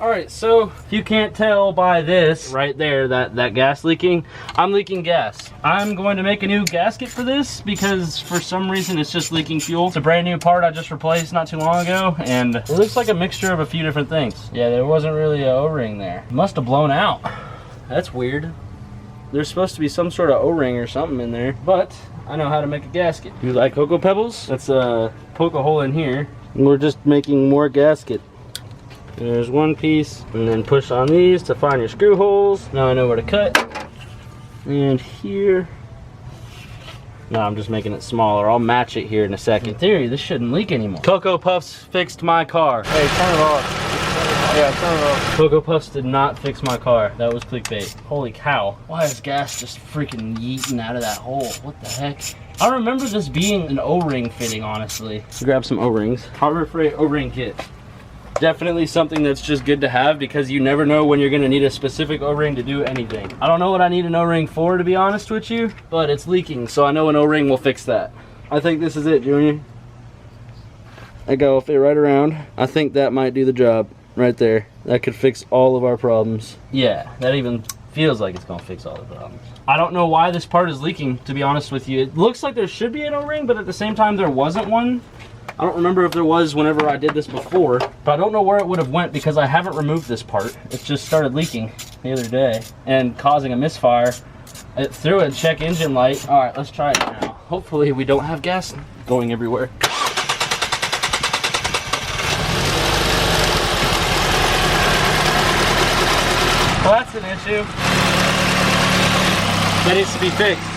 All right, so if you can't tell by this right there that gas leaking, I'm leaking gas. I'm going to make a new gasket for this because for some reason it's just leaking fuel. It's a brand new part I just replaced not too long ago, and it looks like a mixture of a few different things. Yeah, there wasn't really an O-ring there. It must have blown out. That's weird. There's supposed to be some sort of O-ring or something in there, but I know how to make a gasket. You like Cocoa Pebbles? Let's poke a hole in here. We're just making more gasket. There's one piece, and then push on these to find your screw holes. Now I know where to cut. And here. No, I'm just making it smaller. I'll match it here in a second. In theory, this shouldn't leak anymore. Cocoa Puffs fixed my car. Hey, turn it off. Yeah, turn it off. Cocoa Puffs did not fix my car. That was clickbait. Holy cow. Why is gas just freaking yeeting out of that hole? What the heck? I remember this being an O-ring fitting, honestly. Grab some O-rings. Harbor Freight O-ring kit. Definitely something that's just good to have because you never know when you're gonna need a specific O-ring to do anything. I don't know what I need an O-ring for, to be honest with you, but it's leaking, so I know an O-ring will fix that. I think this is it, Junior. I go fit right around. I think that might do the job right there. That could fix all of our problems. Yeah, that even feels like it's gonna fix all the problems. I don't know why this part is leaking, to be honest with you. It looks like there should be an O-ring, but at the same time there wasn't one. I don't remember if there was whenever I did this before, but I don't know where it would have went because I haven't removed this part. It just started leaking the other day and causing a misfire. It threw a check engine light. All right, let's try it now. Hopefully we don't have gas going everywhere. Well, that's an issue. That needs to be fixed.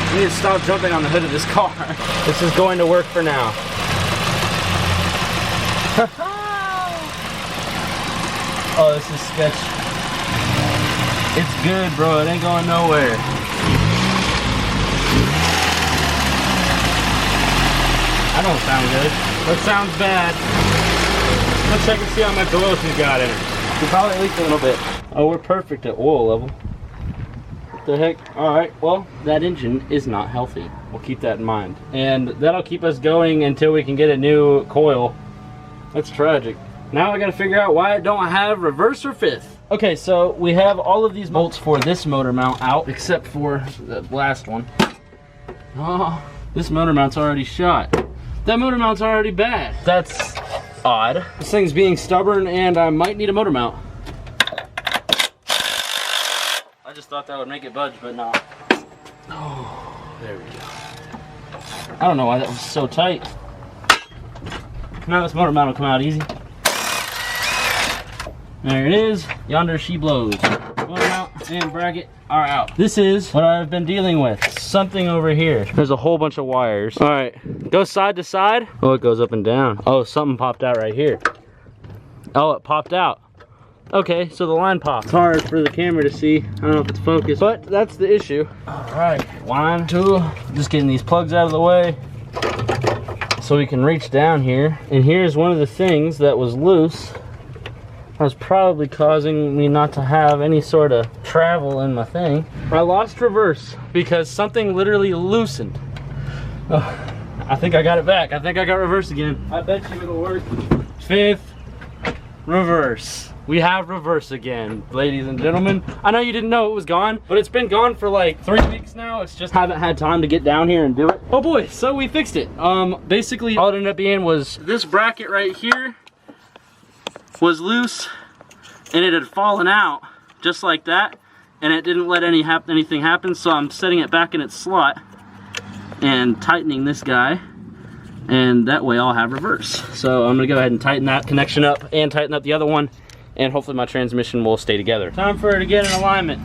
I need to stop jumping on the hood of this car. This is going to work for now. Oh, this is sketch. It's good, bro. It ain't going nowhere. That don't sound good. That sounds bad. Let's check and see how much oil she's got in her. She probably leaked a little bit. Oh, we're perfect at oil level. What the heck? Alright, well, that engine is not healthy. We'll keep that in mind. And that'll keep us going until we can get a new coil. That's tragic. Now I gotta figure out why I don't have reverse or fifth. Okay, so we have all of these bolts for this motor mount out, except for the last one. Oh, this motor mount's already shot. That motor mount's already bad. That's odd. This thing's being stubborn and I might need a motor mount. I just thought that would make it budge, but no. Oh, there we go. I don't know why that was so tight. Now this motor mount will come out easy. There it is. Yonder she blows. Motor mount and bracket are out. This is what I've been dealing with. Something over here. There's a whole bunch of wires. All right, go side to side. Oh, it goes up and down. Oh, something popped out right here. Oh, it popped out. Okay, so the line popped. It's hard for the camera to see. I don't know if it's focused, but that's the issue. All right, 1, 2. Just getting these plugs out of the way so we can reach down here. And here's one of the things that was loose. That was probably causing me not to have any sort of travel in my thing. I lost reverse because something literally loosened. Oh, I think I got it back. I think I got reverse again. I bet you it'll work. Fifth, reverse. We have reverse again, ladies and gentlemen. I know you didn't know it was gone, but it's been gone for like 3 weeks now. It's just haven't had time to get down here and do it. Oh boy, so we fixed it. Basically all it ended up being was this bracket right here was loose and it had fallen out just like that, and it didn't let anything happen, so I'm setting it back in its slot and tightening this guy, and that way I'll have reverse. So I'm gonna go ahead and tighten that connection up and tighten up the other one, and hopefully my transmission will stay together. Time for it to get in alignment.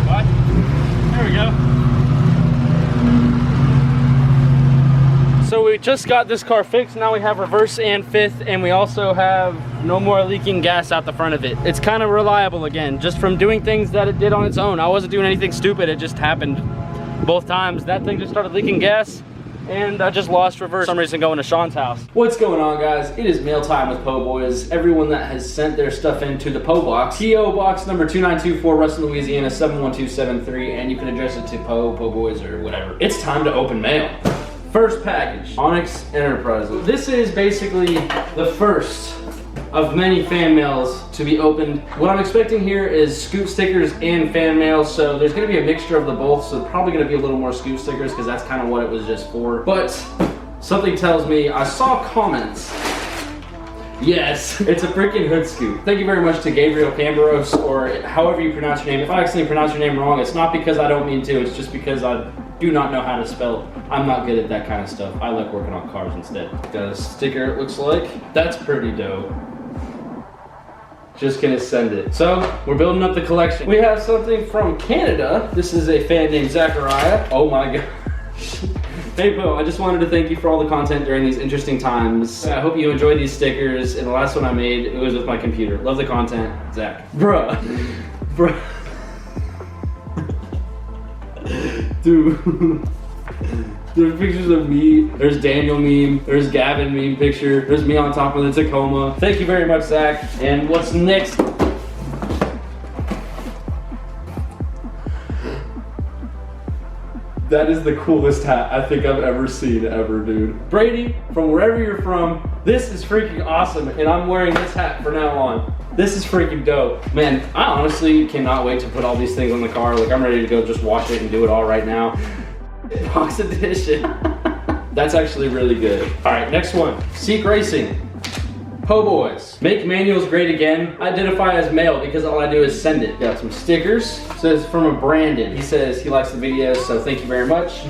What? There we go. So we just got this car fixed. Now we have reverse and fifth, and we also have no more leaking gas out the front of it. It's kind of reliable again, just from doing things that it did on its own. I wasn't doing anything stupid, it just happened both times. That thing just started leaking gas, and I just lost reverse for some reason going to Sean's house. What's going on, guys? It is mail time with Poeboys. Everyone that has sent their stuff into the Po Box, P.O. Box number 2924, Ruston, Louisiana 71273, and you can address it to Poeboys or whatever. It's time to open mail. First package, Onyx Enterprises. This is basically the first of many fan mails to be opened. What I'm expecting here is Scoot stickers and fan mail, so there's gonna be a mixture of the both, so probably gonna be a little more Scoot stickers because that's kind of what it was just for. But something tells me, I saw comments. Yes, it's a freaking hood scoop. Thank you very much to Gabriel Camberos, or however you pronounce your name. If I accidentally pronounce your name wrong, it's not because I don't mean to, it's just because I do not know how to spell. I'm not good at that kind of stuff. I like working on cars instead. Got a sticker, it looks like. That's pretty dope. Just gonna send it. So, we're building up the collection. We have something from Canada. This is a fan named Zachariah. Oh my gosh. Hey Poe, I just wanted to thank you for all the content during these interesting times. I hope you enjoy these stickers, and the last one I made, it was with my computer. Love the content, Zach. Bruh. Bruh. Dude. There's pictures of me, there's Daniel meme, there's Gavin meme picture, there's me on top of the Tacoma. Thank you very much, Zach. And what's next? That is the coolest hat I think I've ever seen ever, dude. Brady, from wherever you're from, this is freaking awesome, and I'm wearing this hat from now on. This is freaking dope. Man, I honestly cannot wait to put all these things on the car. Like, I'm ready to go just wash it and do it all right now. Box edition. That's actually really good. All right, next one. Seek Racing. Poeboys. Make manuals great again. Identify as male because all I do is send it. Got some stickers. It says from a Brandon. He says he likes the videos, so thank you very much.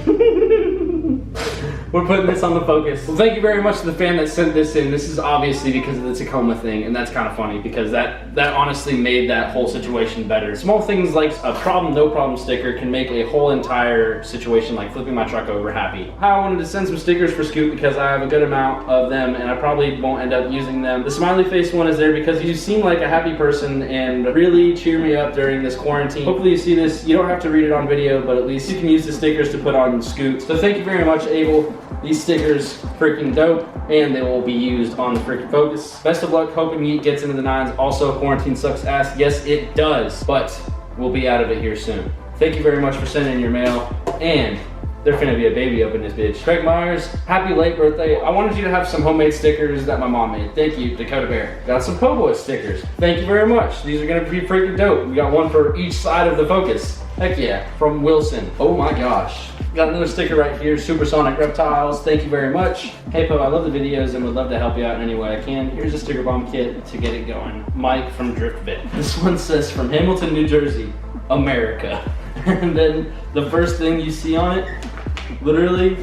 We're putting this on the Focus. Well, thank you very much to the fan that sent this in. This is obviously because of the Tacoma thing, and that's kind of funny because that honestly made that whole situation better. Small things like a problem, no problem sticker can make a whole entire situation, like flipping my truck over, happy. I wanted to send some stickers for Scoot because I have a good amount of them, and I probably won't end up using them. The smiley face one is there because you seem like a happy person and really cheer me up during this quarantine. Hopefully you see this. You don't have to read it on video, but at least you can use the stickers to put on Scoot. So thank you very much, Abel. These stickers freaking dope, and they will be used on the freaking Focus. Best of luck, hoping Yeet gets into the nines. Also, quarantine sucks ass. Yes, it does, but we'll be out of it here soon. Thank you very much for sending in your mail, and there's gonna be a baby up in this bitch. Craig Myers, happy late birthday. I wanted you to have some homemade stickers that my mom made. Thank you, Dakota Bear. Got some Poeboys stickers. Thank you very much. These are gonna be freaking dope. We got one for each side of the Focus. Heck yeah, from Wilson. Oh my gosh. Got another sticker right here, Supersonic Reptiles. Thank you very much. Hey Poe, I love the videos and would love to help you out in any way I can. Here's a sticker bomb kit to get it going. Mike from Driftbit. This one says, from Hamilton, New Jersey, America. And then the first thing you see on it, literally,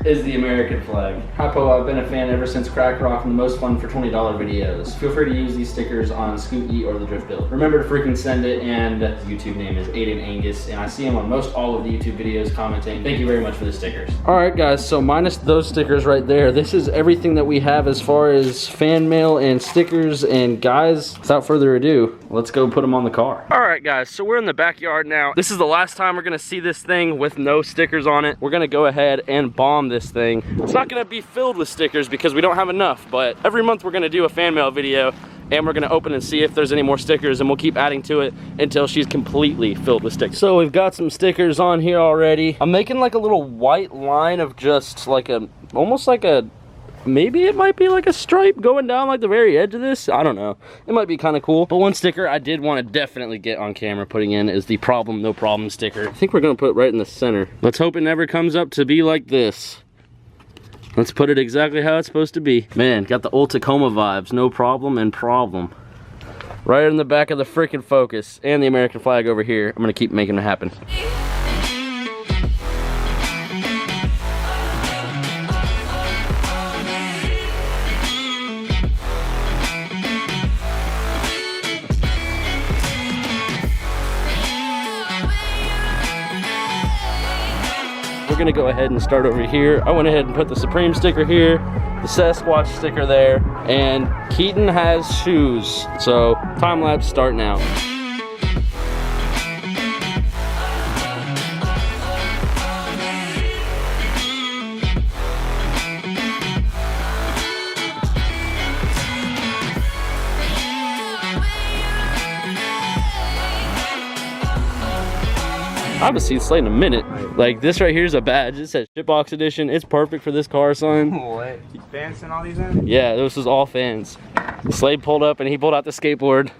is the American flag. Hi Poe, I've been a fan ever since Crack Rock and the most fun for $20 videos. Feel free to use these stickers on Scoot Eat or the Drift Build. Remember to freaking send it, and his YouTube name is Aiden Angus, and I see him on most all of the YouTube videos commenting. Thank you very much for the stickers. All right guys, so minus those stickers right there, this is everything that we have as far as fan mail and stickers, and guys, without further ado, let's go put them on the car. All right guys, so we're in the backyard now. This is the last time we're gonna see this thing with no stickers on it. We're gonna go ahead and bomb this thing. It's not gonna be filled with stickers because we don't have enough, but every month we're gonna do a fan mail video and we're gonna open and see if there's any more stickers, and we'll keep adding to it until she's completely filled with stickers. So we've got some stickers on here already. I'm making like a little white line of just like a, almost like a, maybe it might be like a stripe going down like the very edge of this. I don't know. It might be kind of cool. But one sticker I did want to definitely get on camera putting in is the problem, no problem sticker. I think we're gonna put it right in the center. Let's hope it never comes up to be like this. Let's put it exactly how it's supposed to be. Man, got the old Tacoma vibes. No problem and problem. Right in the back of the freaking Focus and the American flag over here. I'm gonna keep making it happen. We're gonna go ahead and start over here. I went ahead and put the Supreme sticker here, the Sasquatch sticker there, and Keaton has shoes. So time lapse start now. haven't seen Slade in a minute. Like this right here is a badge. It says Shitbox Edition. It's perfect for this car, son. What? Fans and all these in? Yeah, this was all fans. Slade pulled up and he pulled out the skateboard.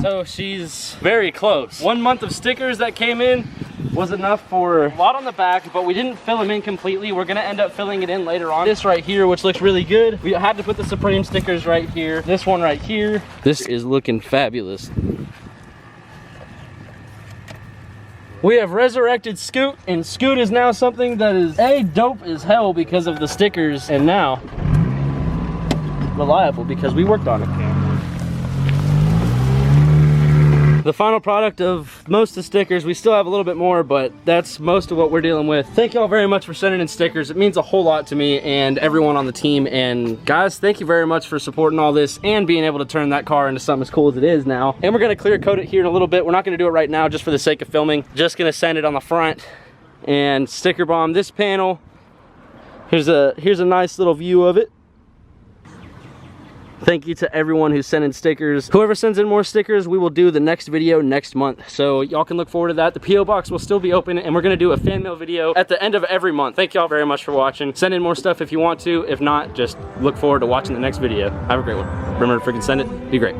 So she's very close. 1 month of stickers that came in was enough for a lot on the back, but we didn't fill them in completely. We're gonna end up filling it in later on. This right here, which looks really good. We had to put the Supreme stickers right here. This one right here. This is looking fabulous. We have resurrected Scoot, and Scoot is now something that is dope as hell because of the stickers, and now reliable because we worked on it. The final product of most of the stickers, we still have a little bit more, but that's most of what we're dealing with. Thank y'all very much for sending in stickers. It means a whole lot to me and everyone on the team. And guys, thank you very much for supporting all this and being able to turn that car into something as cool as it is now. And we're gonna clear coat it here in a little bit. We're not gonna do it right now just for the sake of filming. Just gonna sand it on the front and sticker bomb this panel. Here's a nice little view of it. Thank you to everyone who's sending stickers. Whoever sends in more stickers, we will do the next video next month. So y'all can look forward to that. The P.O. box will still be open and we're gonna do a fan mail video at the end of every month. Thank y'all very much for watching. Send in more stuff if you want to. If not, just look forward to watching the next video. Have a great one. Remember to freaking send it. Be great.